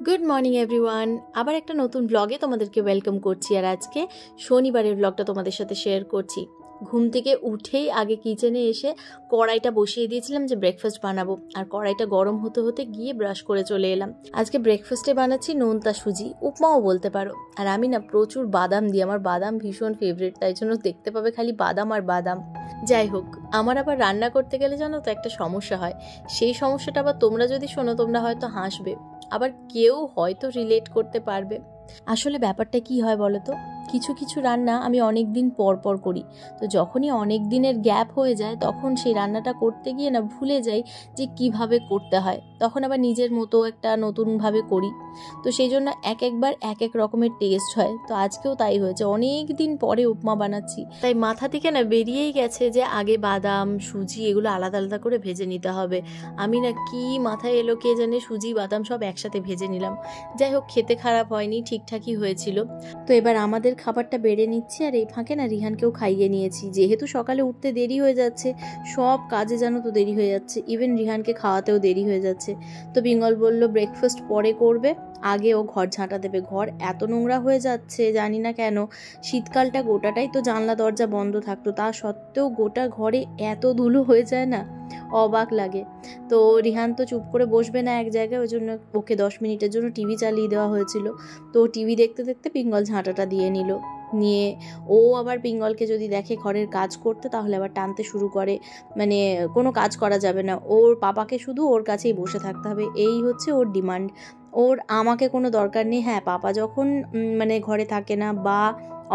Good morning everyone, আবার একটা নতুন ব্লগে তোমাদেরকে ওয়েলকাম করছি। আর আজকে শনিবারের ব্লগটা তোমাদের সাথে শেয়ার করছি। ঘুম থেকে উঠেই আগে কিচেনে এসে কড়াইটা বসিয়ে দিয়েছিলাম যে ব্রেকফাস্ট বানাবো, আর কড়াইটা গরম হতে হতে গিয়ে ব্রাশ করে চলে এলাম। আজকে ব্রেকফাস্টে বানাচ্ছি নোনতা সুজি, উপমাও বলতে পারো। আর আমি না প্রচুর বাদাম দিই, আমার বাদাম ভীষণ ফেভারিট, তাই জন্য দেখতে পাবে খালি বাদাম আর বাদাম। যাই হোক, আমার আবার রান্না করতে গেলে জানো তো একটা সমস্যা হয়। সেই সমস্যাটা আবার তোমরা যদি শোনো তোমরা হয়তো হাসবে, আবার কেউ হয়তো রিলেট করতে পারবে। আসলে ব্যাপারটা কি হয় বলো তো, কিছু কিছু রান্না আমি অনেক দিন পর পর করি, তো যখনই অনেক দিনের গ্যাপ হয়ে যায় তখন সেই রান্নাটা করতে গিয়ে না ভুলে যাই যে কিভাবে করতে হয়, তখন আবার নিজের মতো একটা নতুনভাবে করি। তো সেই জন্য একবার এক এক রকমের টেস্ট হয়। তো আজকেও তাই হয়েছে, অনেক দিন পরে উপমা বানাচ্ছি, তাই মাথা থেকে না বেরিয়েই গেছে যে আগে বাদাম সুজি এগুলো আলাদা আলাদা করে ভেজে নিতে হবে। আমি না কি মাথায় এলো কে জানে, সুজি বাদাম সব একসাথে ভেজে নিলাম। যাই হোক, খেতে খারাপ হয়নি, ঠিকঠাকই হয়েছিল। তো এবার আমাদের খাবারটা বেড়ে নিচ্ছি, আর এই ফাঁকে না রিহানকেও খাইয়ে নিয়েছি। যেহেতু সকালে উঠতে দেরি হয়ে যাচ্ছে, সব কাজে জানো তো দেরি হয়ে যাচ্ছে, ইভেন রিহানকে খাওয়াতেও দেরি হয়ে যাচ্ছে। তো পিঙ্গল বলল ব্রেকফাস্ট পরে করবে, আগে ও ঘর ঝাঁটা দেবে। ঘর এত নোংরা হয়ে যাচ্ছে জানি না কেন, শীতকালটা গোটাটাই তো জানলা দরজা বন্ধ থাকতো, তা সত্ত্বেও গোটা ঘরে এত ধুলো হয়ে যায় না, অবাক লাগে। তো রিহান তো চুপ করে বসবে না এক জায়গায়, ওই জন্য ওকে 10 মিনিটের জন্য টিভি চালিয়ে দেওয়া হয়েছিল। তো টিভি দেখতে দেখতে পিঙ্গল ঝাঁটাটা দিয়ে নিয়ে ও আবার পিঙ্গলকে যদি দেখে ঘরের কাজ করতে তাহলে আবার টানতে শুরু করে, মানে কোনো কাজ করা যাবে না, ওর পাপাকে শুধু ওর কাছেই বসে থাকতে হবে, এই হচ্ছে ওর ডিমান্ড। ওর আমাকে কোনো দরকার নেই। হ্যাঁ, পাপা যখন মানে ঘরে থাকে না বা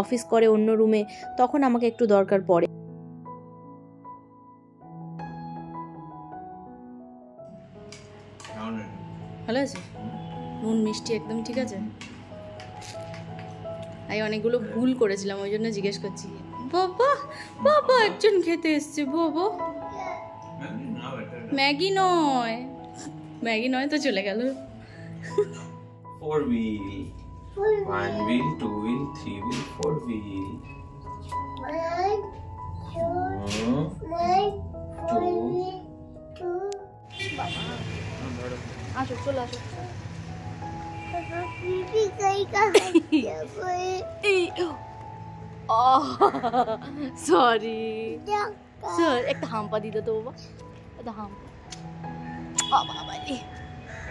অফিস করে অন্য রুমে, তখন আমাকে একটু দরকার পড়ে। ভালো আছে, নুন মিষ্টি একদম ঠিক আছে। আমি অনেকগুলো ভুল করেছিলাম, ওই জন্য জিজ্ঞেস করছি। বাবা বাবা একজন খেতে এসছে, বাবা ম্যাগি নয়, ম্যাগি নয় তো চলে গেল। 4 wheel, 1 wheel, 2 wheel, 3 wheel, 4 wheel. 1, 2. আসো, চলে আসো। সরি, একটা হাম্পা দিতে তো বাবা, একটা হাম্পা,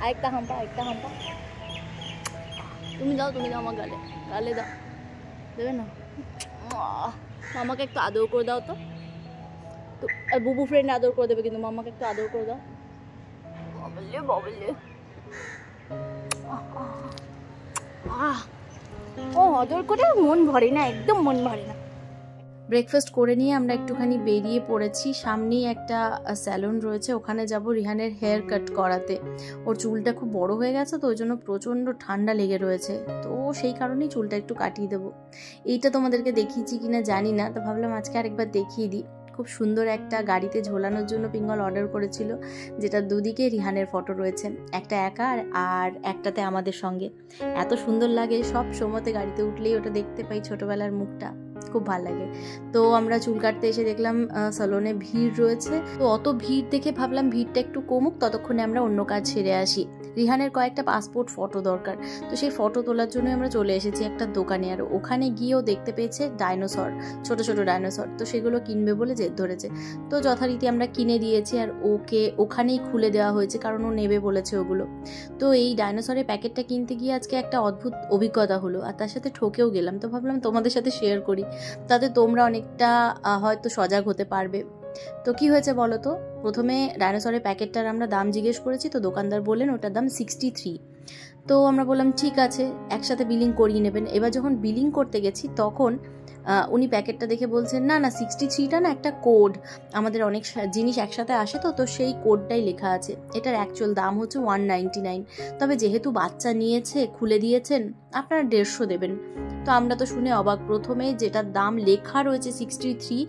আরেকটা হাম্পা, একটা হাম্পা। তুমি দাও আমার গালে, গালে দাও, দেবে না? মামাকে একটু আদর করে দাও তো। আর বুবু ফ্রেন্ড আদর করে দেবে, কিন্তু মামাকে একটু আদর করে দাও। ববলে ও আদর করে মন ভরে না, একদম মন ভরে না। ব্রেকফাস্ট করে নিয়ে আমরা একটুখানি বেরিয়ে পড়েছি, সামনেই একটা স্যালন রয়েছে, ওখানে যাব রিহানের হেয়ার কাট করাতে। ওর চুলটা খুব বড় হয়ে গেছে, তো ওই জন্য প্রচণ্ড ঠান্ডা লেগে রয়েছে, তো সেই কারণেই চুলটা একটু কাটিয়ে দেবো। এইটা তোমাদেরকে দেখিয়েছি কিনা জানি না, তো ভাবলাম আজকে আরেকবার দেখিয়ে দিই। খুব সুন্দর একটা গাড়িতে ঝোলানোর জন্য পিঙ্গল অর্ডার করেছিল, যেটা দুদিকে রিহানের ফটো রয়েছে, একটা একা আর একটাতে আমাদের সঙ্গে। এত সুন্দর লাগে, সব সময়তে গাড়িতে উঠলেই ওটা দেখতে পাই ছোটবেলার মুখটা, খুব ভালো লাগে। তো আমরা চুল কাটতে এসে দেখলাম সালনে ভিড় রয়েছে, তো অত ভিড় দেখে ভাবলাম ভিড়টা একটু কমুক, ততক্ষণে আমরা অন্য কাজ সেরে আসি। রিহানের কয়েকটা পাসপোর্ট ফটো দরকার, তো সেই ফটো তোলার জন্য আমরা চলে এসেছি একটা দোকানে। আর ওখানে গিয়েও দেখতে পেয়েছে ডাইনোসর, ছোট ছোট ডাইনোসর, তো সেগুলো কিনবে বলে জেদ ধরেছে। তো যথারীতি আমরা কিনে দিয়েছি, আর ওকে ওখানেই খুলে দেওয়া হয়েছে, কারণ ও নেবে বলেছে ওগুলো। তো এই ডাইনোসরের প্যাকেটটা কিনতে গিয়ে আজকে একটা অদ্ভুত অভিজ্ঞতা হলো, আর তার সাথে ঠকেও গেলাম। তো ভাবলাম তোমাদের সাথে শেয়ার করি, তাতে তোমরা অনেকটা হয়তো সজাগ হতে পারবে। তো কি হয়েছে বলো তো, প্রথমে ডাইনোসরের প্যাকেটটার আমরা দাম জিজ্ঞেস করেছি, তো দোকানদার বললেন ওটার দাম 63। তো আমরা বললাম ঠিক আছে, একসাথে বিলিং করিয়ে নেবেন। এবার যখন বিলিং করতে গেছি তখন উনি প্যাকেটটা দেখে বলছেন না 63টা না একটা কোড, আমাদের অনেক জিনিস একসাথে আসে, তো সেই কোডটাই লেখা আছে, এটার অ্যাকচুয়াল দাম হচ্ছে 199। তবে যেহেতু বাচ্চা নিয়েছে, খুলে দিয়েছেন, আপনারা 150 দেবেন। তো আমরা তো শুনে অবাক, প্রথমে যেটার দাম লেখা রয়েছে 63,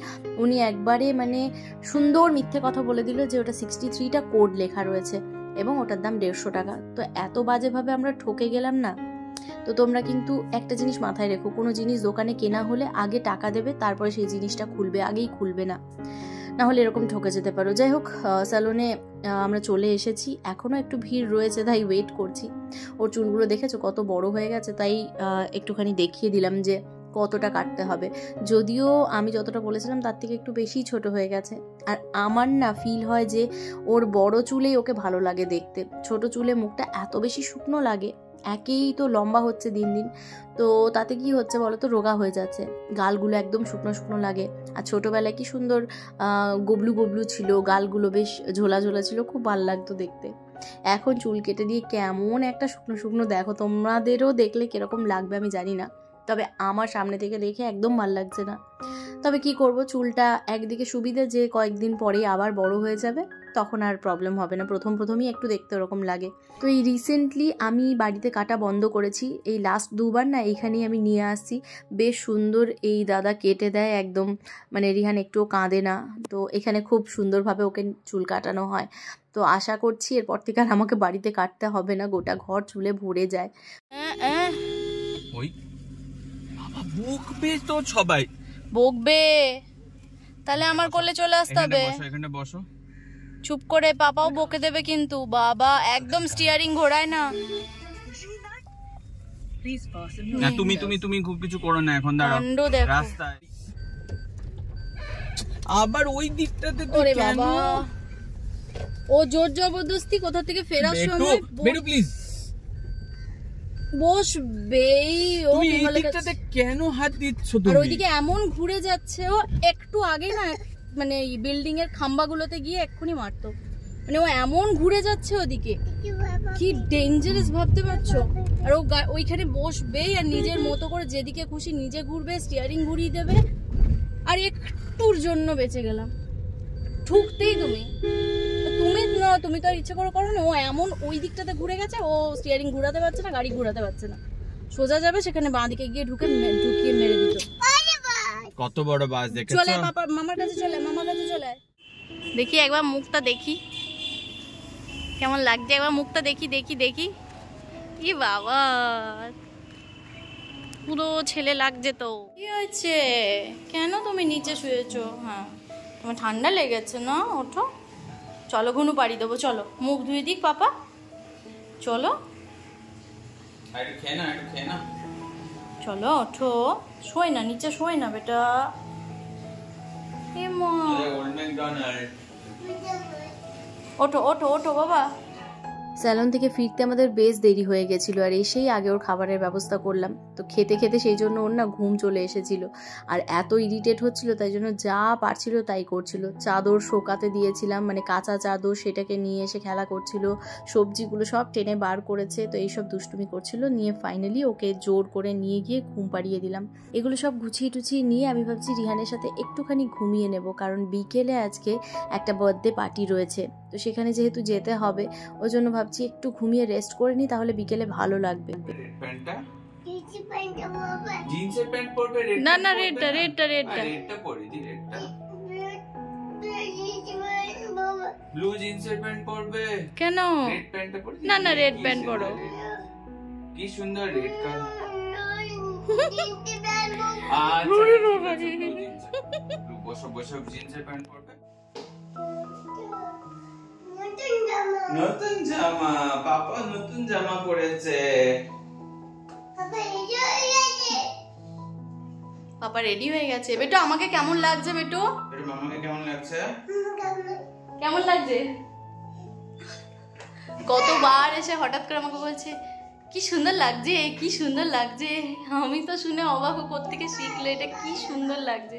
উনি একবারে মানে সুন্দর মিথ্যে কথা বলে দিল যে ওটা 63টা কোড লেখা রয়েছে এবং ওটার দাম 150 টাকা। তো এত বাজেভাবে আমরা ঠকে গেলাম না। তো তোমরা কিন্তু একটা জিনিস মাথায় রেখো, কোনো জিনিস দোকানে কেনা হলে আগে টাকা দেবে, তারপরে সেই জিনিসটা খুলবে, আগেই খুলবে না। না হলে এরকম ঠকে যেতে পারো। যাই হোক, স্যালনে আমরা চলে এসেছি, এখনও একটু ভিড় রয়েছে, তাই ওয়েট করছি। ওর চুলগুলো দেখেছো কত বড় হয়ে গেছে, তাই একটুখানি দেখিয়ে দিলাম যে কতটা কাটতে হবে। যদিও আমি যতটা বলেছিলাম তার থেকে একটু বেশি ছোট হয়ে গেছে। আর আমার না ফিল হয় যে ওর বড় চুলেই ওকে ভালো লাগে দেখতে, ছোট চুলে মুখটা এত বেশি শুকনো লাগে। একেই তো লম্বা হচ্ছে দিন দিন, তো তাতে কি হচ্ছে বলো তো, রোগা হয়ে যাচ্ছে, গালগুলো একদম শুকনো শুকনো লাগে। আর ছোটোবেলায় কি সুন্দর গবলু গবলু ছিল, গালগুলো বেশ ঝোলা ঝোলা ছিল, খুব ভালো লাগতো দেখতে। এখন চুল কেটে দিয়ে কেমন একটা শুকনো শুকনো, দেখো তোমাদেরও দেখলে কিরকম লাগবে আমি জানি না, তবে আমার সামনে থেকে দেখে একদম ভাল লাগছে না। তবে কি করব, চুলটা একদিকে সুবিধা যে কয়েকদিন পরেই আবার বড় হয়ে যাবে, তখন আর প্রবলেম হবে না। প্রথমই একটু দেখতে ওরকম লাগে। তো এই রিসেন্টলি আমি বাড়িতে কাটা বন্ধ করেছি, এই লাস্ট 2 বার না এইখানেই আমি নিয়ে আসছি। বেশ সুন্দর এই দাদা কেটে দেয় একদম, মানে রিহান একটুও কাঁদে না। তো এখানে খুব সুন্দরভাবে ওকে চুল কাটানো হয়। তো আশা করছি এরপর থেকে আর আমাকে বাড়িতে কাটতে হবে না, গোটা ঘর চুলে ভরে যায়। বকবে তো সবাই, বকবে, তাহলে আমার কোলে চলে আসতে হবে। এখানে বসো চুপ করে, পাপাও বকে দেবে কিন্তু। বাবা একদম স্টিয়ারিং ঘোরায় না। তুমি তুমি তুমি খুব কিছু করো না এখন, দাঁড়াও রাস্তায় আবার ওই দিকটাতে। ওরে বাবা, ও জোর জবরদস্তি কোথা থেকে ফেরার সময়। বেরো প্লিজ, বসবেই ও। তুমি এই দিকটাতে কেন হাত দিচ্ছ তুমি? আর ওইদিকে এমন ঘুরে যাচ্ছে ও, একটু আগে না মানে বিল্ডিং এর খাম্বাগুলোতে গিয়ে এক্ষুনি মারতো। মানে ও এমন ঘুরে যাচ্ছে ওদিকে, কি ডেঞ্জারাস ভাবতে পারছো। আর ও ওইখানে বসবেই আর নিজের মতো করে যেদিকে খুশি নিজে ঘুরবে, স্টিয়ারিং ঘুরিয়ে দেবে। আর একটুর জন্য বেঁচে গেলাম, ঠুকতেই তুমি তো আর ইচ্ছে করে করো না। ও এমন ওই দিকটাতে ঘুরে গেছে, ও স্টিয়ারিং ঘুরাতে পারছে না, গাড়ি ঘুরাতে পারছে না। সোজা যাবে, সেখানে বাঁ দিকে গিয়ে ঢুকিয়ে মেরে দিত। কত বড় বাস দেখেছো? চলে পাপা, মামার কাছে চলে। দেখি একবার মুখটা দেখি কেমন লাগছে, একবার মুখটা দেখি। ই বাবা, পুরো ছেলে লাগছে তো। কি হয়েছে, কেন তুমি নিচে শুয়েছো? হ্যাঁ, তোমার ঠান্ডা লেগেছে না? ওঠো, চলো ঘুনু পাড়ি দেবো, চলো মুখ ধুয়ে দিক পাপা, চলো চলো ওঠো। শোয় না, নিচে শোয় না বেটা। ওঠো বাবা। স্যালন থেকে ফিরতে আমাদের বেশ দেরি হয়ে গেছিলো, আর এসেই আগে ওর খাবারের ব্যবস্থা করলাম। তো খেতে সেই জন্য ওর না ঘুম চলে এসেছিল, আর এত ইরিটেট হচ্ছিল, তাই জন্য যা পারছিল তাই করছিল। চাদর শোকাতে দিয়েছিলাম, মানে কাঁচা চাদর, সেটাকে নিয়ে এসে খেলা করছিল, সবজিগুলো সব টেনে বার করেছে। তো এইসব দুষ্টুমি করছিল, নিয়ে ফাইনালি ওকে জোর করে নিয়ে গিয়ে ঘুম পাড়িয়ে দিলাম। এগুলো সব গুছিয়ে টুছিয়ে নিয়ে আমি ভাবছি রিহানের সাথে একটুখানি ঘুমিয়ে নেব, কারণ বিকেলে আজকে একটা বার্থডে পার্টি রয়েছে। তো সেখানে যেহেতু যেতে হবে, ওই জন্য ভাবছি একটু ঘুমিয়ে রেস্ট করে নিই, তাহলে বিকেলে ভালো লাগবে। জিন্সের প্যান্ট পরবে? না রেডটা পরে দি, রেডটা। ব্লু জিন্সের প্যান্ট পরবে কেন? রেড প্যান্টটা পরে দি। না রেড প্যান্ট পরো। কি সুন্দর রেড কালার। বসো জিন্সের প্যান্ট পরবে। নতুন জামা, পাপা নতুন জামা পরেছে। পাপা রেডি হয়ে গেছে। বেটো আমাকে কেমন লাগছে? বেটো মামাকে কেমন লাগছে? কেমন লাগছে? কতবার এসে হঠাৎ করে আমাকে বলছে কি সুন্দর লাগছে। আমি তো শুনে অবাক, কোত্থেকে শিখলো এটা, কি সুন্দর লাগছে।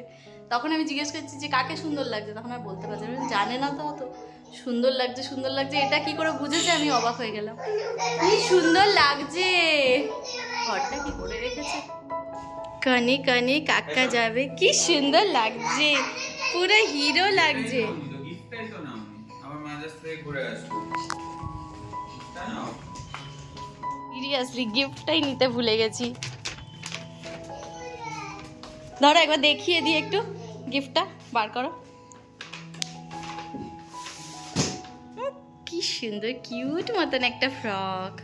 তখন আমি জিজ্ঞেস করছি যে কাকে সুন্দর লাগছে, তখন আর বলতে পারছি না, জানে না তো সুন্দর লাগছে এটা কি করে বুঝেছে। আমি অবাক হয়ে গেলাম, কি সুন্দর লাগছে। ঘরটা কি করে রেখেছে, কানে কাকা যাবে, কি সুন্দর লাগছে, পুরো হিরো লাগছে। সিরিয়াসলি গিফটটাই নিতে ভুলে গেছি। ধরো একবার দেখিয়ে দিই, একটু গিফটটা বার করো। কি সুন্দর কিউট মতন একটা ফ্রক।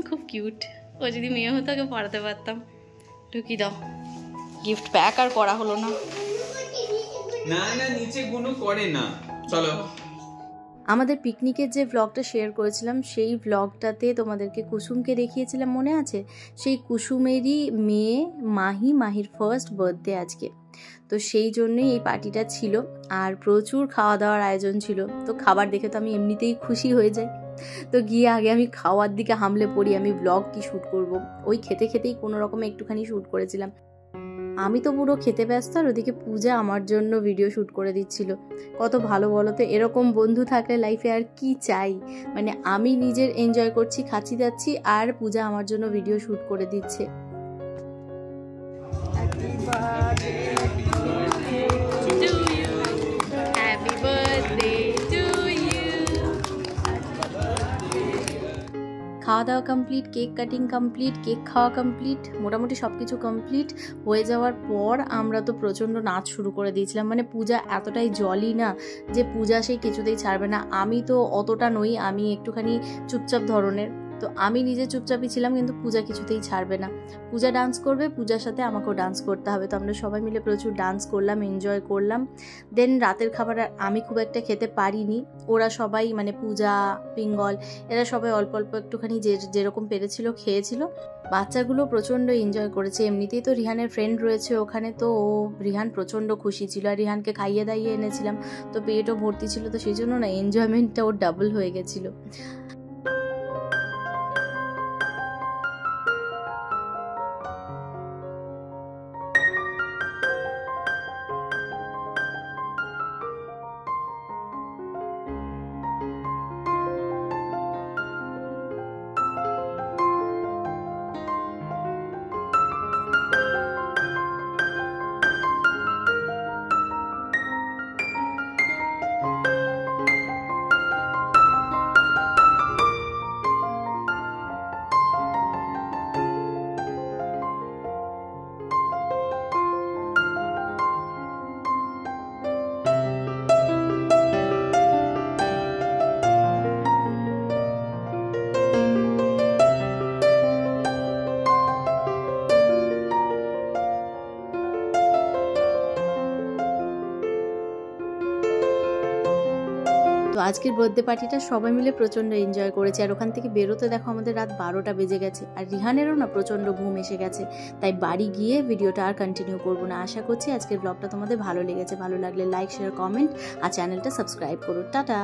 খুব কিউট। ও যদি মেয়ে হতো ওকে পরাতে পারতাম। ঢুকি দাও। গিফট প্যাক আর করা হলো না। না না নিচে গুনো করে না। চলো। আমাদের পিকনিকের যে ভ্লগটা শেয়ার করেছিলাম সেই ভ্লগটাতে তোমাদেরকে কুসুমকে দেখিয়েছিলাম, মনে আছে? সেই কুসুমেরই মেয়ে মাহির ফার্স্ট বার্থডে আজকে, তো সেই জন্যই এই পার্টিটা ছিল আর প্রচুর খাওয়া দাওয়ার আয়োজন ছিল। তো খাবার দেখে তো আমি এমনিতেই খুশি হয়ে যাই, তো গিয়ে আগে আমি খাওয়ার দিকে হামলে পড়ি। আমি ব্লগ কি শ্যুট করব, ওই খেতে খেতেই কোনো রকমে একটুখানি শ্যুট করেছিলাম। আমি তো পুরো খেতে ব্যস্ত আর ওদিকে পূজা আমার জন্য ভিডিও শ্যুট করে দিচ্ছিল। কত ভালো বলো তো, এরকম বন্ধু থাকলে লাইফে আর কি চাই। মানে আমি নিজের এনজয় করছি, খাচ্ছি যাচ্ছি, আর পূজা আমার জন্য ভিডিও শ্যুট করে দিচ্ছে। খাওয়া দাওয়া complete, cake cutting complete, cake খাওয়া কমপ্লিট, মোটামুটি সব কিছু কমপ্লিট হয়ে যাওয়ার পর আমরা তো প্রচণ্ড নাচ শুরু করে দিয়েছিলাম। মানে পূজা এতটাই জলি না যে পূজা সেই কিছুতেই ছাড়বে না। আমি তো অতটা নই, আমি একটুখানি চুপচাপ ধরনের, তো আমি নিজে চুপচাপই ছিলাম, কিন্তু পূজা কিছুতেই ছাড়বে না। পূজা ডান্স করবে, পূজার সাথে আমাকেও ডান্স করতে হবে। তো আমরা সবাই মিলে প্রচুর ডান্স করলাম, এনজয় করলাম। দেন রাতের খাবার আমি খুব একটা খেতে পারিনি, ওরা সবাই মানে পূজা, পিঙ্গল এরা সবাই অল্প অল্প একটুখানি যেরকম পেরেছিল খেয়েছিল। বাচ্চাগুলো প্রচণ্ড এনজয় করেছে। এমনিতেই তো রিহানের ফ্রেন্ড রয়েছে ওখানে, তো রিহান প্রচণ্ড খুশি ছিল আর রিহানকে খাইয়ে দাইয়ে এনেছিলাম, তো পেটও ভর্তি ছিল, তো সেই জন্য না এনজয়মেন্টটা ওর ডাবল হয়ে গেছিলো। তো আজকের বার্থডে পার্টিটা সবাই মিলে প্রচণ্ড এনজয় করেছে। আর ওখান থেকে বেরোতে দেখো আমাদের রাত 12টা বেজে গেছে, আর রিহানেরও না প্রচণ্ড ঘুম এসে গেছে। তাই বাড়ি গিয়ে ভিডিওটা আর কন্টিনিউ করবো না। আশা করছি আজকের ব্লগটা তোমাদের ভালো লেগেছে। ভালো লাগলে লাইক, শেয়ার, কমেন্ট আর চ্যানেলটা সাবস্ক্রাইব করো। টাটা।